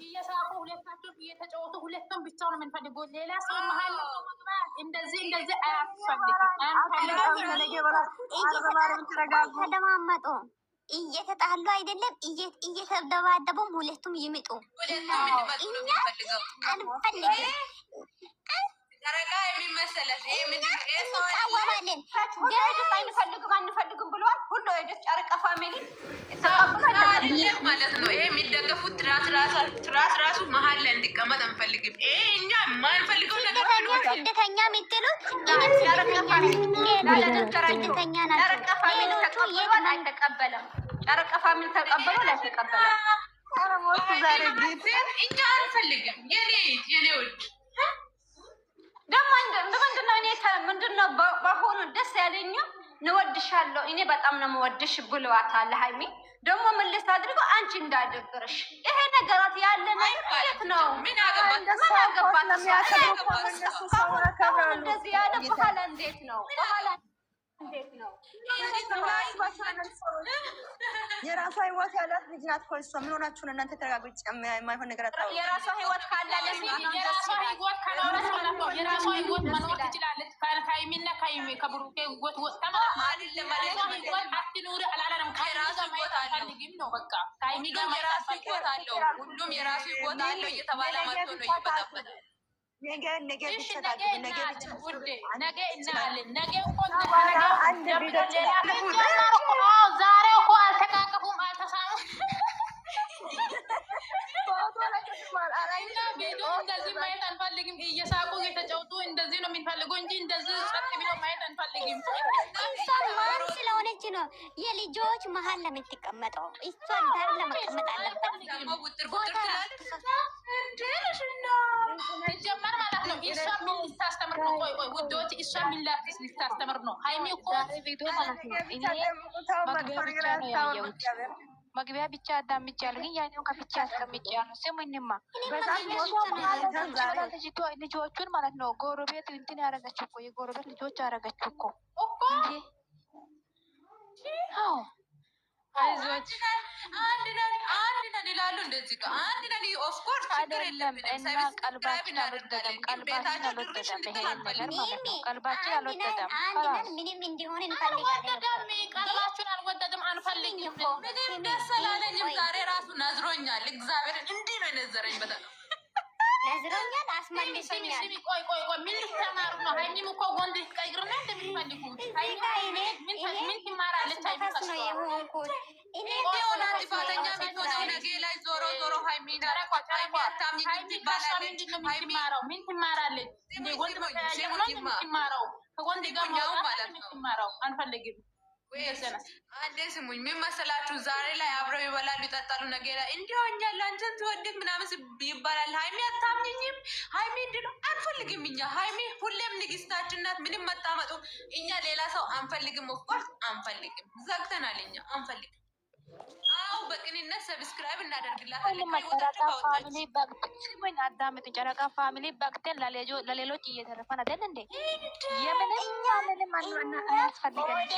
እየሳቁ ሁለታቸው እየተጫወቱ ሁለቱም ብቻ ነው የምንፈልገው። ሌላ ሰው መሀል እንደዚህ ተደማመጡ እየተጣሉ አይደለም እየተደባደቡም ሁለቱም ይምጡ። እኛ አንፈልግም አንፈልግም ብለዋል። ሁሉ ሄደች ጨረቃ ፋሚሊ ማለት ነው። ይሄ የሚደገፉት ትራስ ራሱ መሀል ላይ እንዲቀመጥ አንፈልግም። እኛ ማንፈልገው ነገር ስደተኛ የምትሉት ጨረቃ ፋሚሊ ተቀበሉ ላልተቀበለ እኛ አንፈልግም። የኔ ውድ ደግሞ ምንድነው እኔ ምንድነው በሆኑ ደስ ያለኝ እንወድሻለሁ እኔ በጣም ነው የምወድሽ ብለዋታል ሀይሚ። ደግሞ ምልስ አድርገው አንቺ እንዳደብርሽ ይሄ ነገራት ያለ ነገር የት ነው? ምን አገባት? እንደዚህ ያለ በኋላ እንዴት ነው? እንዴት ነው? የራሷ ህይወት ያላት ልጅ ናት እኮ እሷ። ምን ሆናችሁ ነው እናንተ? ተረጋጉ። የማይሆን ነገር አታውቁ። የራሷ ህይወት ካላት የራሷ ህይወት ካላት የራሷ ህይወት መኖር ትችላለች። ከሀይሚና ከብሩኬ ህይወት ወጣ አትኑር አላለም። ከራሷ ህይወት አልፈልግም ነው በቃ። ከሀይሚ ጋር የራሱ ህይወት አለው። ሁሉም የራሱ ህይወት አለው እየተባለ መጥቶ ነው ይበጣበጣል። ነገ እናያለን። ነገ ዛሬ እኮ አልተቃቀፉም፣ አልተሳሙም። እንደዚህ ማየት አንፈልግም። እየሳቁ እየተጫወቱ እንደዚህ ነው የምንፈልገው እንጂ እንደዚህ ጸጥ ብለው ማየት አንፈልግም። ማን ስለሆነች ነው የልጆች መሀል ለምትቀመጠው? እሷ ዳር ለመቀመጥ አለበት። ጀመር ማለት ነው። እሷ ምን ልታስተምር ነው? ቆይ ውዶች፣ እሷ ምን ልታስተምር ነው? ሀይሚ እኮ መግቢያ ብቻ አዳምጫለሁ፣ ግን ያኔው ከፍቼ አስቀምጫለሁ። ስሙኝማ ልጆቹን ማለት ነው ጎረቤት እንትን ያደረገችው እኮ የጎረቤት ልጆች ያደረገችው እኮ አይዞች አንድ ነን ይላሉ። እንደዚህ ጋር አንድ ነን ኦፍኮርስ ችግር የለም። እና ቀልባችን አልወደደም፣ ቀልባችን አልወደደም። ይሄን ነገር ማለት ነው ቀልባችን አልወደደም። ምንም እንዲሆን እንፈልጋለን። ቀልባችን አልወደደም፣ አንፈልግም። ምንም ደስ አላለኝም። ዛሬ ራሱ ነዝሮኛል። እግዚአብሔርን እንዲህ ነው የነዘረኝ። በጣም ነዝሮኛል፣ አስመልሶኛል። ቆይ ምን ልትማሩ ነው? ሀይሚም እኮ ወንድ ቀይር ነው እንደሚፈልጉት ምን ትማራለች? ነው የሆንኩት እኔ ሆና ጥፋተኛ የምትሆነው ነገ ላይ ዞሮ ሀይሚ ምን ትማራለች? ወንድ ትማረው ከወንድ ጋር ማለት ነው ትማረው አንፈልግም። አንዴ ስሙኝ፣ ምን መሰላችሁ? ዛሬ ላይ አብረው ይበላሉ ይጠጣሉ፣ ነገ ላይ እንዲሆኛል አንተን ትወድቅ ምናምን ይባላል። ሀይሚ አታምኝኝም? ሀይሚ እንዲህ ነው አንፈልግም። እኛ ሀይሚ ሁሌም ንግስታችን ናት። ምንም መጣመጡ እኛ ሌላ ሰው አንፈልግም። ኦፍኮርስ አንፈልግም፣ ዘግተናል። እኛ አንፈልግም። አዎ በቅንነት ሰብስክራይብ እናደርግላታለን። አዳምጡ። ጨረቃ ፋሚሊ በቅተን ለሌሎች እየተረፈን አይደል እንዴ? የምንም ምንም አያስፈልገንም።